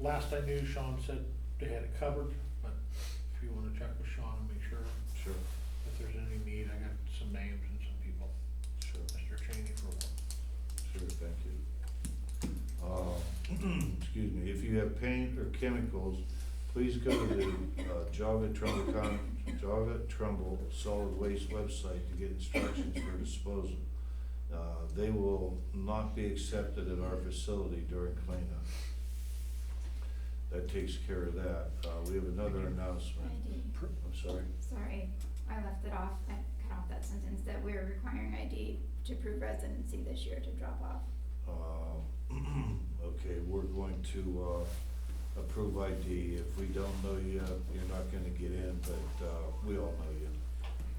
last I knew, Sean said they had it covered, but if you wanna check with Sean and make sure Sure, if there's any need, I got some names and some people. sure, Mr. Cheney for one. sure, thank you. Excuse me, if you have paint or chemicals, please go to the Jaga Trumbull Solid Waste website to get instructions for disposal. They will not be accepted at our facility during cleanup. That takes care of that. We have another announcement. I'm sorry? Sorry, I left it off, I cut off that sentence, that we're requiring ID to prove residency this year to drop off. Okay, we're going to, approve ID. If we don't know you, you're not gonna get in, but, we all know you.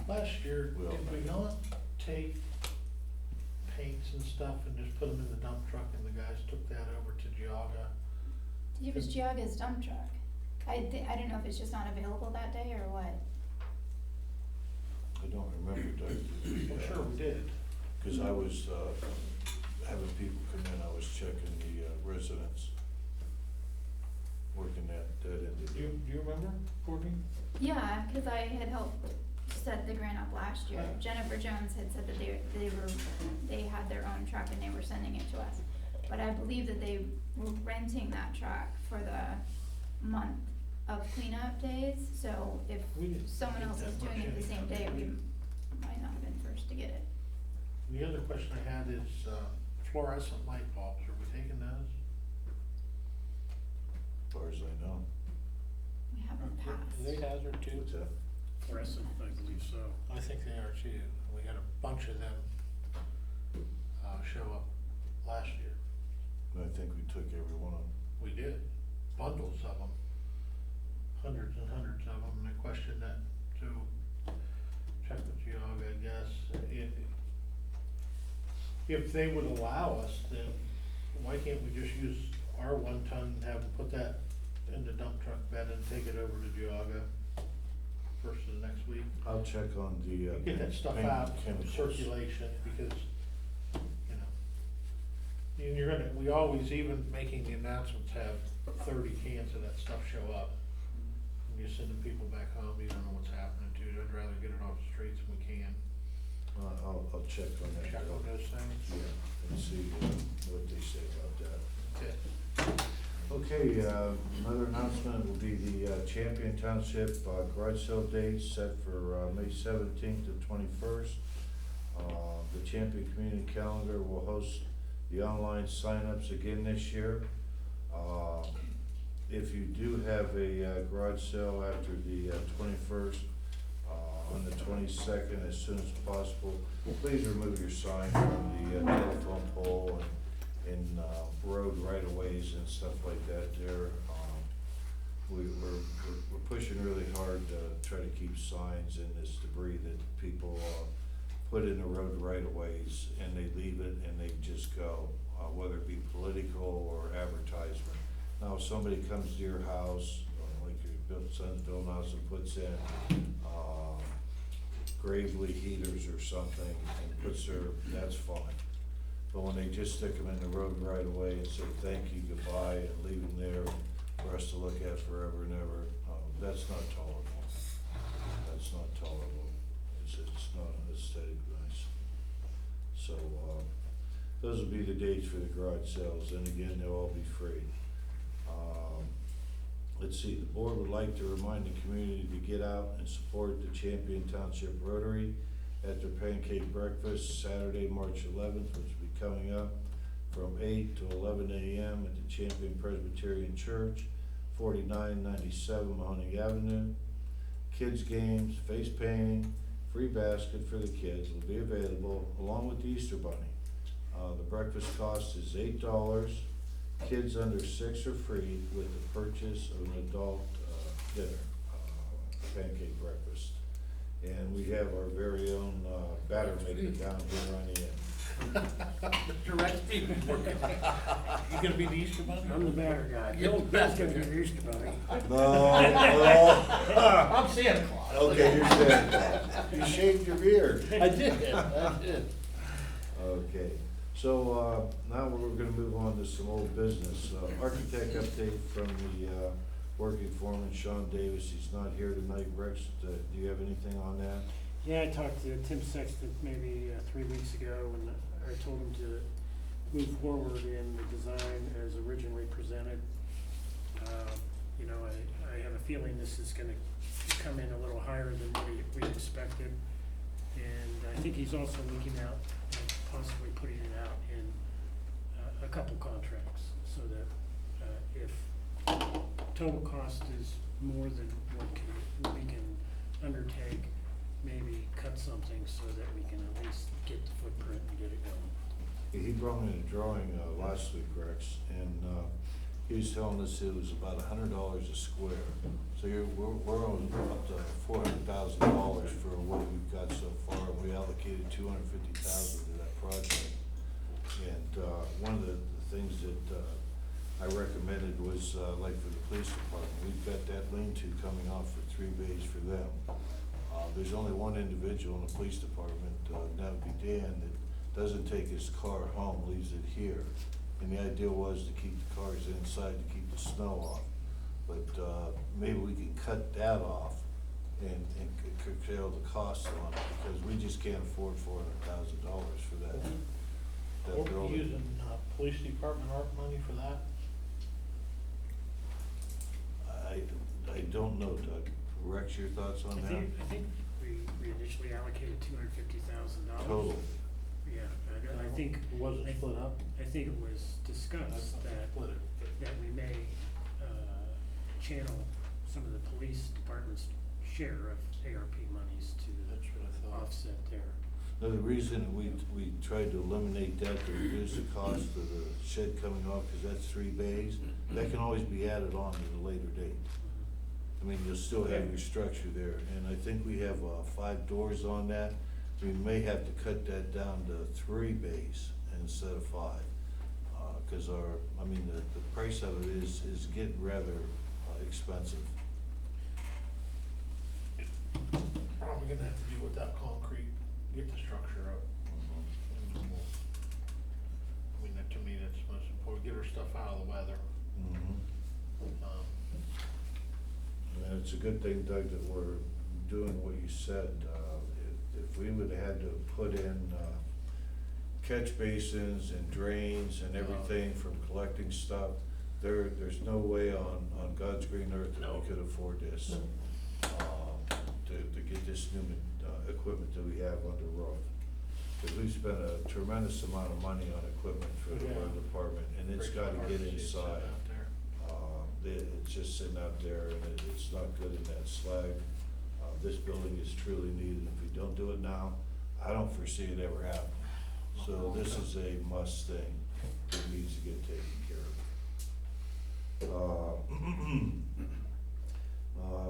Last year, Well, did we not take paints and stuff and just put them in the dump truck and the guys took that over to Geauga? It was Geauga's dump truck. I don't know if it's just not available that day or what. I don't remember, Doug. I'm sure we did. Cause I was, having people come in, I was checking the, residents. Working that into. Do you remember, Courtney? Yeah, cause I had helped set the grant up last year. Jennifer Jones had said that they had their own truck and they were sending it to us. But I believe that they were renting that truck for the month of cleanup days, so if We didn't someone get else that is doing much it the same day, anytime, we did might not have been first to get it. The other question I had is, fluorescent light bulbs, are we taking those? As far as I know. We haven't Are passed. they hazard too? What's that? Fluorescent, I believe so. I think they are too. We had a bunch of them, show up last year. I think we took every one of them. We did, bundles of them, hundreds and hundreds of them, and I questioned that to check with Geauga, I guess. If they would allow us, then why can't we just use our 1 ton and have them put that in the dump truck bed and take it over to Geauga first of the next week? I'll check on the, Get that stuff paint out of chemicals. circulation, because, you know, and you're gonna, we always, even making the announcements, have 30 cans of that stuff show up. And you're sending people back home, you don't know what's happening to it. I'd rather get it off the streets if we can. I'll check on that. Check on those things. Yeah, and see, what they say about that. Okay. Okay, another announcement will be the Champion Township garage sale date set for May 17th to 21st. The Champion Community Calendar will host the online signups again this year. If you do have a garage sale after the 21st, on the 22nd, as soon as possible, please remove your sign from the telephone pole and road right-of-ways and stuff like that there. We're pushing really hard to try to keep signs in this debris that people put in the road right-of-ways, and they leave it and they just go, whether it be political or advertisement. Now, if somebody comes to your house, like your son's building house and puts in Gravely heaters or something and puts their, that's fine. But when they just stick them in the road right away and say thank you, goodbye, and leave them there for us to look at forever and ever, that's not tolerable. That's not tolerable. It's not aesthetic nice. So, those will be the dates for the garage sales, and again, they'll all be free. Let's see, the board would like to remind the community to get out and support the Champion Township Rotary at their pancake breakfast Saturday, March 11th, which will be coming up from 8 to 11 a.m. at the Champion Presbyterian Church, 4997 Mahoning Avenue. Kids games, face painting, free basket for the kids will be available along with the Easter Bunny. The breakfast cost is $8. Kids under 6 are free with the purchase of an adult dinner, pancake breakfast. And we have our very own batter maker down here on the end. Mr. Rexby, you gonna be the Easter Bunny? I'm the batter guy. Bill's gonna be the Easter Bunny. No. I'm Santa Claus. Okay, you're Santa Claus. You shaved your beard. I did. Okay, So, now we're gonna move on to some old business. Architect update from the, working foreman, Sean Davis. He's not here tonight. Rex, do you have anything on that? Yeah, I talked to Tim Sexton maybe 3 weeks ago, and I told him to move forward in the design as originally presented. You know, I have a feeling this is gonna come in a little higher than what we expected. And I think he's also looking out, and possibly putting it out in a couple contracts, so that if total cost is more than what we can undertake, maybe cut something so that we can at least get the footprint and get it going. He brought me a drawing, last week, Rex, and, he was telling us it was about $100 a square. So we're on up to $400,000 for what we've got so far. We allocated $250,000 to that project. And, one of the things that, I recommended was, like for the police department, we've got that lean-to coming off for 3 bays for them. There's only one individual in the police department, that would be Dan, that doesn't take his car home, leaves it here. And the idea was to keep the cars inside to keep the snow off. But, maybe we can cut that off and curtail the costs on it, because we just can't afford $400,000 for that What were we building. using, police department ARP money for that? I don't know, Doug. Rex, your thoughts on I that? think we initially allocated $250,000. Total. Yeah, I think. Was it split up? I think it was discussed Split it. that we may channel some of the police department's share of ARP monies to That's what I thought. offset there. No, the reason we tried to eliminate that to reduce the cost of the shed coming off, because that's 3 bays, that can always be added on at a later date. I mean, you'll still have your structure there, and I think we have 5 doors on that. We may have to cut that down to 3 bays instead of 5. Cause the price of it is getting rather expensive. Probably gonna have to do without concrete, get the structure up. And then we'll- I mean, to me, that's most important, get our stuff out of the weather. Um, And it's a good thing, Doug, that we're doing what you said. If we would've had to put in, catch basins and drains and everything from collecting stuff, there's no way on God's green earth that we could afford this. To get this new, equipment that we have under roof. Cause we've spent a tremendous amount of money on equipment for the road department, and it's gotta get inside. Out there. It's just sitting out there, and it's not good in that slag. This building is truly needed. If we don't do it now, I don't foresee it ever happening. So this is a must thing that needs to get taken care of.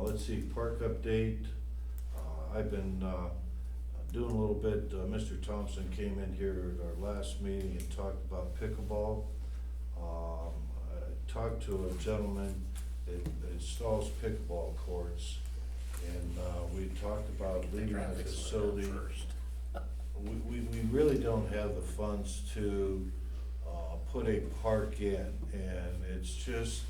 Let's see, park update. I've been, doing a little bit. Mr. Thompson came in here at our last meeting and talked about pickleball. I talked to a gentleman that installs pickleball courts, and, we talked about leaving the facility. We really don't have the funds to, put a park in, and it's just,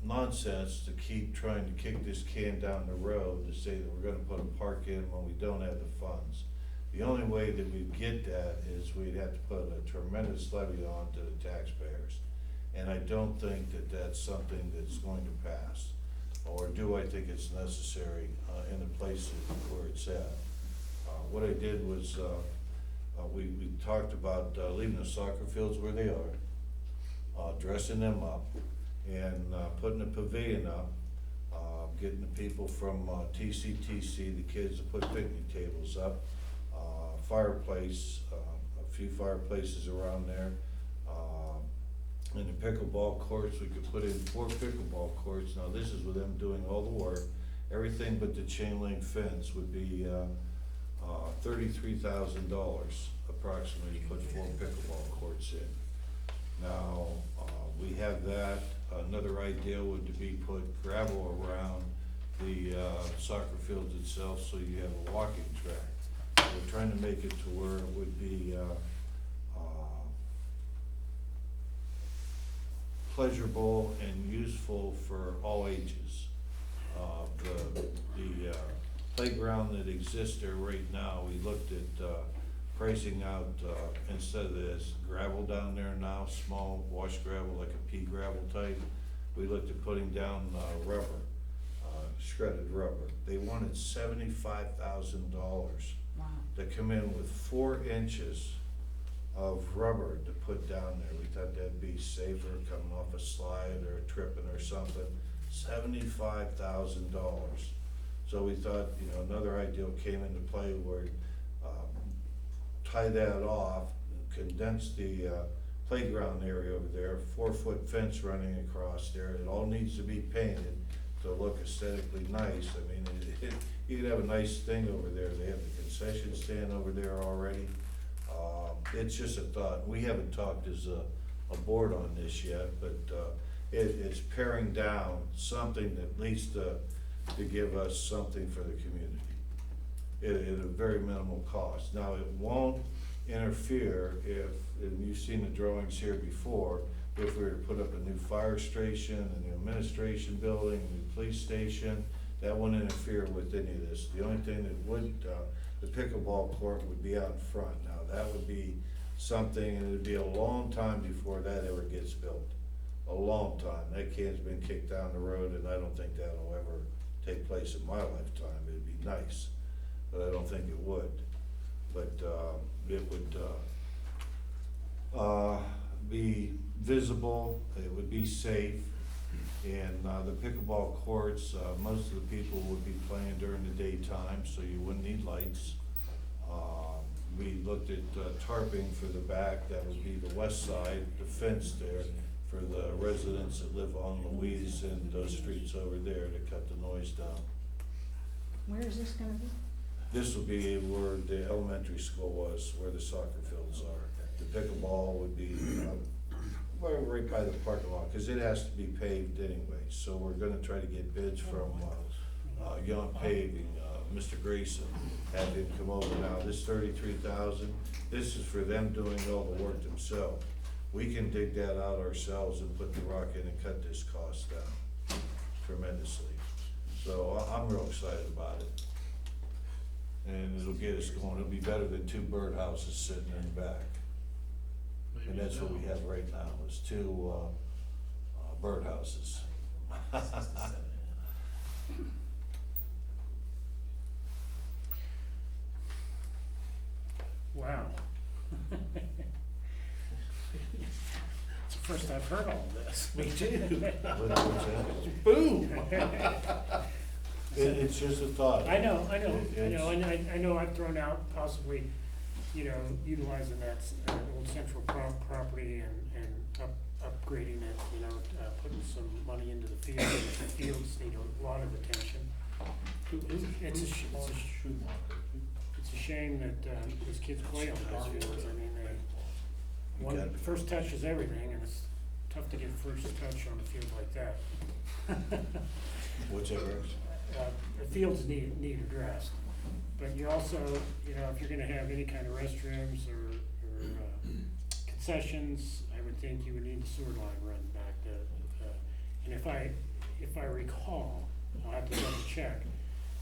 nonsense to keep trying to kick this can down the road to say that we're gonna put a park in when we don't have the funds. The only way that we'd get that is we'd have to put a tremendous levy on to the taxpayers. And I don't think that that's something that's going to pass, or do I think it's necessary, in the place where it's at. What I did was, we talked about, leaving the soccer fields where they are, dressing them up, and, putting a pavilion up, getting the people from, TCTC, the kids to put picnic tables up, fireplace, a few fireplaces around there. And the pickleball courts, we could put in 4 pickleball courts. Now, this is with them doing all the work. Everything but the chain link fence would be, $33,000 approximately to put 4 pickleball courts in. Now, we have that. Another idea would be put gravel around the, soccer fields itself, so you have a walking track. We're trying to make it to where it would be, pleasurable and useful for all ages. The playground that exists there right now, we looked at pricing out, instead of this gravel down there now, small wash gravel, like a pea gravel type, we looked at putting down rubber, shredded rubber. They wanted $75,000 Wow. to come in with 4 inches of rubber to put down there. We thought that'd be safer coming off a slide or tripping or something. $75,000. So we thought, another idea came into play where tie that off, condense the playground area over there, 4-foot fence running across there. It all needs to be painted to look aesthetically nice. I mean, you could have a nice thing over there. They have the concession stand over there already. It's just a thought. We haven't talked as a board on this yet, but it's paring down something at least to give us something for the community at a very minimal cost. Now, it won't interfere and you've seen the drawings here before, if we were to put up a new fire station, a new administration building, a new police station, that wouldn't interfere with any of this. The only thing that would, the pickleball court would be out in front. Now, that would be something, and it'd be a long time before that ever gets built. A long time. That can's been kicked down the road, and I don't think that'll ever take place in my lifetime. It'd be nice, but I don't think it would. But it would be visible, it would be safe, and the pickleball courts, most of the people would be playing during the daytime, so you wouldn't need lights. We looked at tarping for the back, that would be the west side, the fence there, for the residents that live on Louise and those streets over there to cut the noise down. Where is this gonna be? This will be where the elementary school was, where the soccer fields are. The pickleball would be right by the parking lot, because it has to be paved anyway. So we're gonna try to get bids from Young Paving, Mr. Grayson, have him come over now. This $33,000, this is for them doing all the work themselves. We can dig that out ourselves and put the rock in and cut this cost down tremendously. So I'm real excited about it. And it'll get us going. It'll be better than 2 birdhouses sitting in the back. And that's what we have right now, is 2 birdhouses. Wow. It's the first I've heard all this. Me too. What's that? Boom. It's just a thought. I know, and I know I've thrown out possibly, utilizing that old central property and upgrading it, putting some money into the field. The fields need a lot of attention. It's a shame that these kids play on those fields. I mean, first touch is everything, and it's tough to get first touch on a field like that. What's that, Rex? The fields need addressed, but you also, if you're gonna have any kind of restrooms or concessions, I would think you would need the sewer line run back to, and if I recall, I'll have to double check,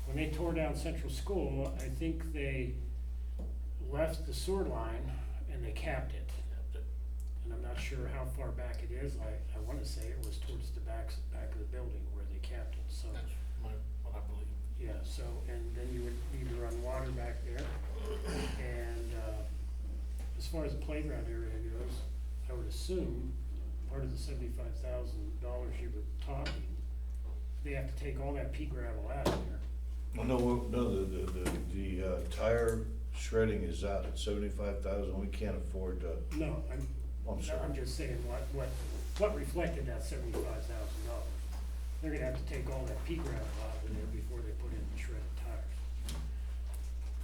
when they tore down Central School, I think they left the sewer line and they capped it. And I'm not sure how far back it is, I wanna say it was towards the back of the building where they capped it, so. That's what I believe. Yeah, so, and then you would need to run water back there. And as far as the playground area goes, I would assume part of the $75,000 you were talking, they have to take all that pea gravel out of there. Well, no, the tire shredding is out at 75,000. We can't afford to. No, I'm sorry. I'm just saying what reflected that $75,000. They're gonna have to take all that pea gravel out of there before they put in the shredded tires.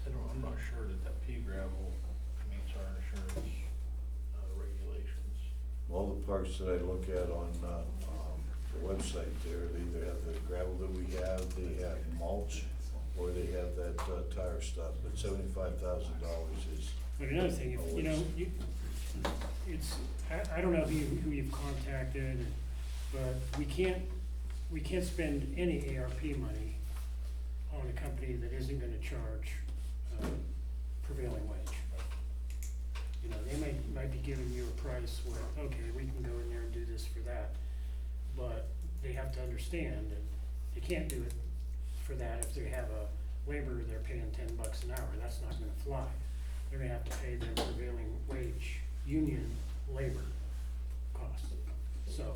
I'm not sure that pea gravel meets our insurance regulations. All the parks that I look at on the website there, they either have the gravel that we have, they have mulch, or they have that tire stuff. But $75,000 is. But another thing, if, it's, I don't know who you've contacted, but we can't spend any ARP money on a company that isn't gonna charge, prevailing wage. You know, they might be giving you a price where, okay, we can go in there and do this for that, but they have to understand that they can't do it for that if they have a laborer they're paying $10 an hour, that's not gonna fly. They're gonna have to pay their prevailing wage, union labor cost. So,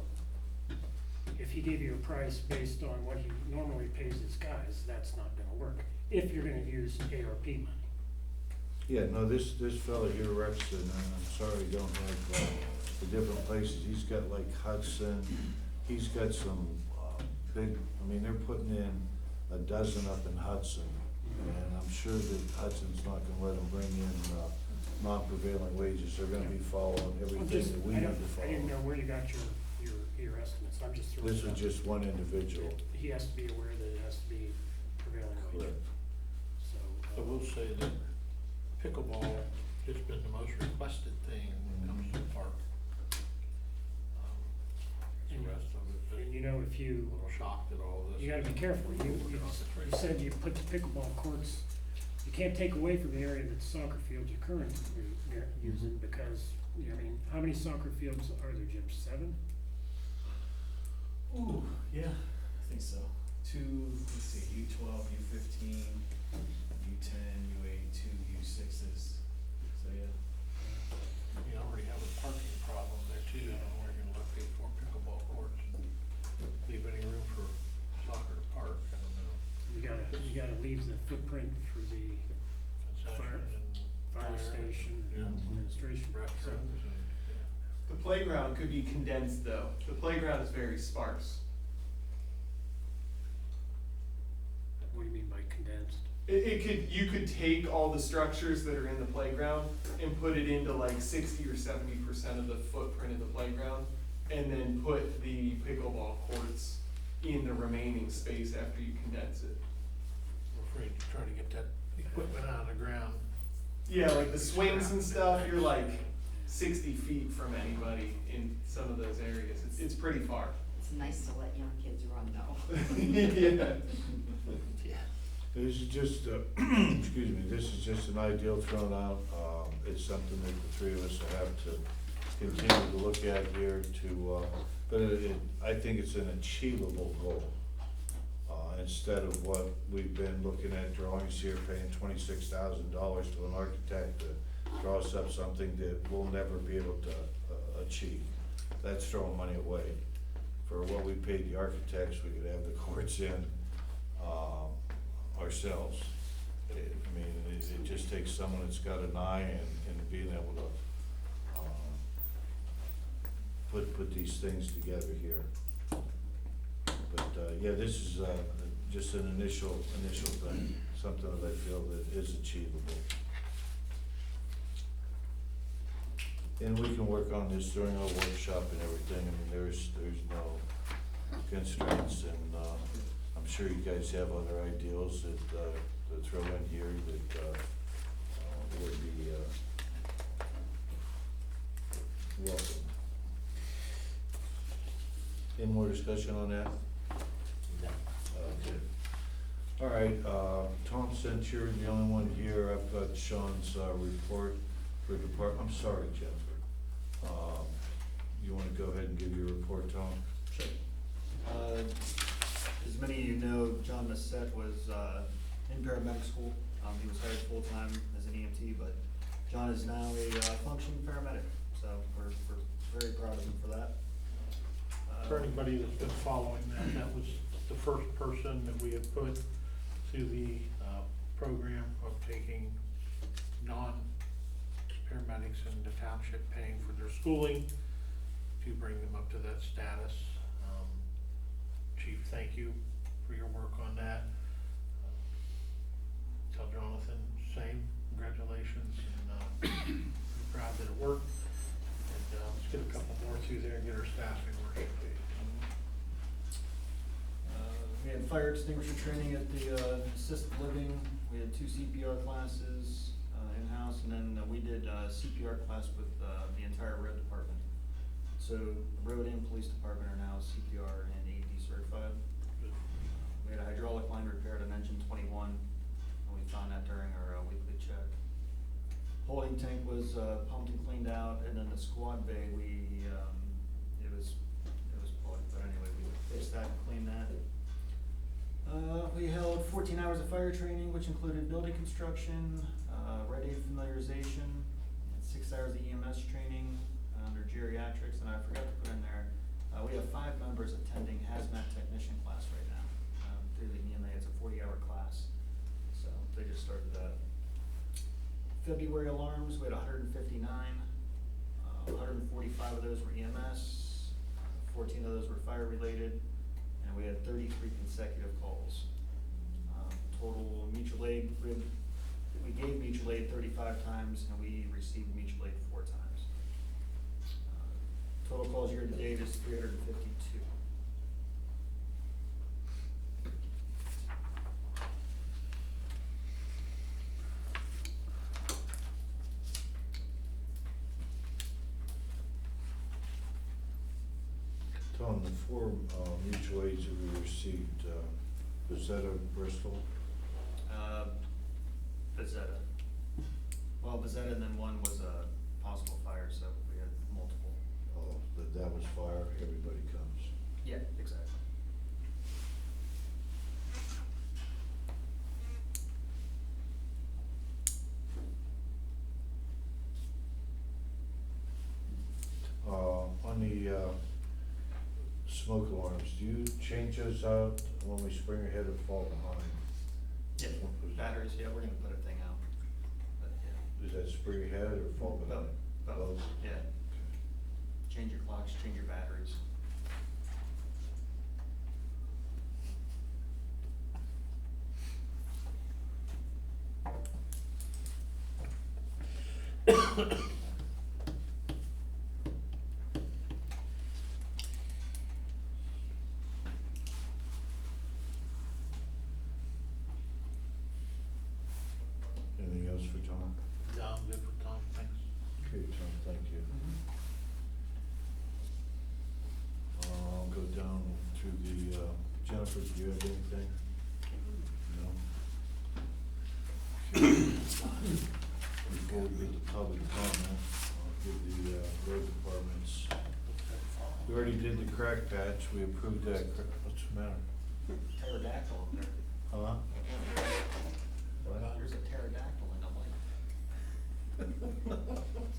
if he gave you a price based on what he normally pays his guys, that's not gonna work, if you're gonna use ARP money. Yeah, no, this fella here, Rexton, I'm sorry, I don't have, the different places, he's got like Hudson, he's got some, big, I mean, they're putting in a dozen up in Hudson, and I'm sure that Hudson's not gonna let them bring in, non-prevailing wages, they're gonna be following everything that we need to I didn't know follow. where you got your estimates, I'm just throwing This it was out. just one individual. He has to be aware that it has to be prevailing wage, Correct. so. I will say that pickleball has been the most requested thing when it comes to the park. The rest of it, And you know, if a you, little shocked at all this. you gotta be careful, you said you put the pickleball courts, you can't take away from the area that the soccer fields are currently using, because, I mean, how many soccer fields are there, Jim, 7? Ooh, yeah, I think so. Let's see, U12, U15, U10, U8, 2 U6s. So yeah. You already have a parking problem there too, I don't know where you're gonna locate for pickleball courts and leave any room for soccer to park, I don't know. You gotta leave the footprint for the Concession and fire station, Yeah. administration. restrooms and, yeah. The playground could be condensed though. The playground is very sparse. What do you mean by condensed? You could take all the structures that are in the playground and put it into like 60 or 70% of the footprint of the playground, and then put the pickleball courts in the remaining space after you condense it. We're afraid to try to get that equipment out of the ground. Yeah, like the swings and stuff, you're like 60 feet from anybody in some of those areas. It's pretty far. It's nice to let young kids run though. Yeah. Yeah. This is just, excuse me, this is just an ideal thrown out, it's something that the three of us will have to continue to look at here to, but I think it's an achievable goal. Instead of what we've been looking at drawings here, paying $26,000 to an architect to draw us up something that we'll never be able to achieve. That's throwing money away. For what we paid the architects, we could have the courts in, ourselves. I mean, it just takes someone that's got an eye and being able to, put these things together here. But, yeah, this is, just an initial thing, something that I feel that is achievable. And we can work on this during our workshop and everything, I mean, there's no constraints, and, I'm sure you guys have other ideals that, to throw in here that, would be, welcome. Any more discussion on that? No. Okay. All right, Tom, since you're the only one here, I've got Sean's, report for I'm sorry, Jennifer. You wanna go ahead and give your report, Tom? Sure. As many of you know, John Massett was in paramedic school. He was hired full-time as an EMT, but John is now a functioning paramedic, so we're very proud of him for that. For anybody that's been following that, that was the first person that we had put through the, program of taking non-paramedics in the township, paying for their schooling to bring them up to that status. Chief, thank you for your work on that. Tell Jonathan, same, congratulations, and, I'm proud that it worked. And, let's get a couple more through there and get our staffing working, please. We had fire extinguisher training at the assisted living. We had 2 CPR classes, house, and then we did a CPR class with the entire road department. So road and police department are now CPR and AED certified. We had a hydraulic line repaired on engine 21, and we found that during our weekly check. Holding tank was pumped and cleaned out, and then the squad bay, it was plugged, but anyway, we fixed that and cleaned that. We held 14 hours of fire training, which included building construction, red aid familiarization, and 6 hours of EMS training under geriatrics, and I forgot to put in there, we have 5 members attending hazmat technician class right now. Through the EMA, it's a 40-hour class, so they just started that. February alarms, we had 159, 145 of those were EMS, 14 of those were fire related, and we had 33 consecutive calls. Total mutual aid, we gave mutual aid 35 times, and we received mutual aid 4 times. Total calls year to date is 352. Tom, the 4 mutual aids that we received, Bezetta, Bristol, Bezetta. Well, Bezetta, and then one was a possible fire, so we had multiple. that was fire, everybody comes. Yeah, exactly. On the smoke alarms, do you change those out when we spring ahead or fall behind? Yeah, batteries, yeah, we're gonna put a thing out, but yeah. Is that spring ahead or fall behind? Both, yeah. Change your clocks, change your batteries. Anything else for Tom? Yeah, I'm good for Tom, thanks. Okay, Tom, thank you. I'll go down through the, Jennifer, do you have anything? No? Okay. Before we get to public comment, I'll give the, road departments. We already did the crack patch, we approved that, what's the matter? Pterodactyl up there. Huh? There's a pterodactyl in the lake.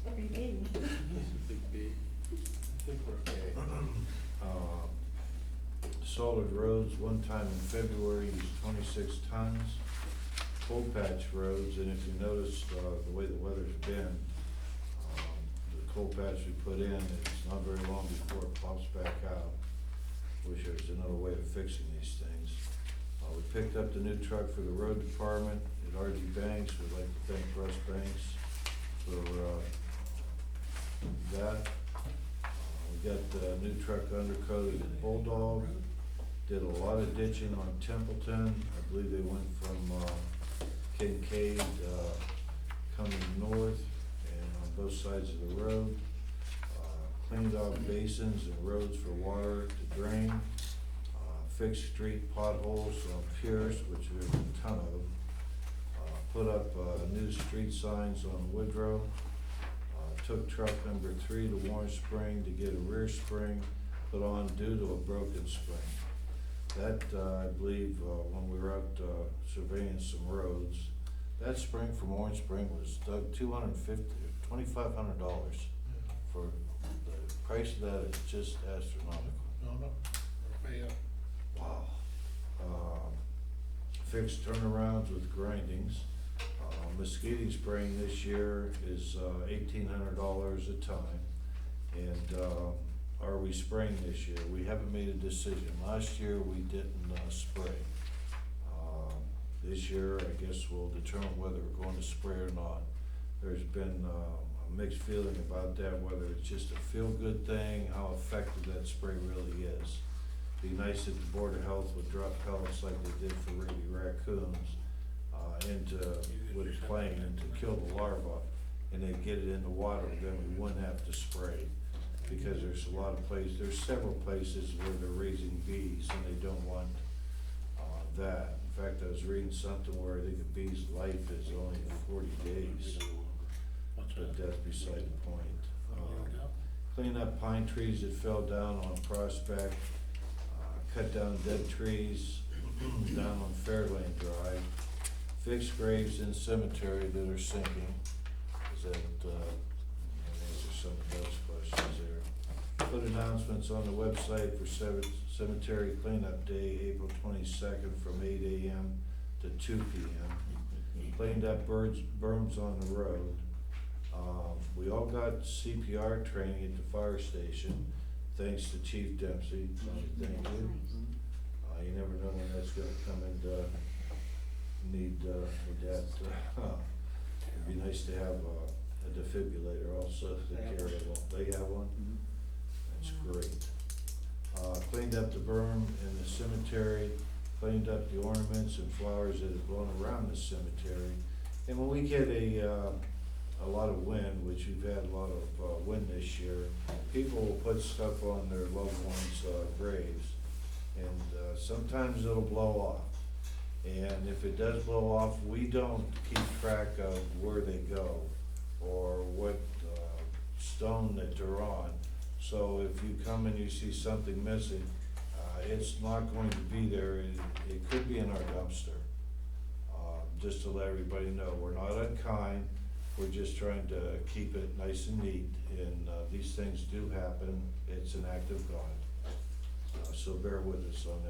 Pretty big. Big B. I think we're okay. Solid roads, one time in February, used 26 tons. Cold patch roads, and if you noticed, the way the weather's been, the cold patch we put in, it's not very long before it pops back out. Wish there was another way of fixing these things. We picked up the new truck for the road department at RG Banks. We'd like to thank Russ Banks for, that. We got the new truck undercoated at Bulldog. Did a lot of ditching on Templeton. I believe they went from, Kincaid, coming north and on both sides of the road. Cleaned off basins and roads for water to drain. Fixed street potholes on Pierce, which there's a ton of. Put up, new street signs on Woodrow. Took truck number 3 to Warren Spring to get a rear spring put on due to a broken spring. That, I believe, when we were out, surveying some roads, that spring from Warren Spring was dug $2,500. For the price of that is just astronomical. No, we're way up. Wow. Fixed turnarounds with grindings. Mosquito spraying this year is $1,800 a time. And are we spraying this year? We haven't made a decision. Last year we didn't spray. This year I guess we'll determine whether we're going to spray or not. There's been a mixed feeling about that, whether it's just a feel-good thing, how effective that spray really is. Be nice if the Board of Health would drop pellets like they did for rabies raccoons into, with a plane to kill the larva, and they get it in the water, then we wouldn't have to spray. Because there's a lot of places, there's several places where they're raising bees and they don't want, that. In fact, I was reading something where I think a bee's life is only 40 days, What's but that? that's beside the point. Clean up pine trees that fell down on Prospect, cut down dead trees down on Fairlane Drive, fix graves in cemetery that are sinking. Is that, answer some of those questions there. Put announcements on the website for cemetery cleanup day, April 22nd from 8 AM to 2 PM. Cleaned up berms on the road. We all got CPR training at the fire station, thanks to Chief Dempsey, so thank you. You never know when that's gonna come and, need that, it'd be nice to have a defibrillator also to They have carry one. along. They have one? Mhm. That's great. Cleaned up the berm in the cemetery, cleaned up the ornaments and flowers that have blown around the cemetery. And when we get a lot of wind, which we've had a lot of wind this year, people will put stuff on their loved ones' graves, and sometimes it'll blow off. And if it does blow off, we don't keep track of where they go or what stone that they're on. So if you come and you see something missing, it's not going to be there. It could be in our dumpster. Just to let everybody know, we're not unkind. We're just trying to keep it nice and neat, and these things do happen. It's an act of God. So bear with us on that.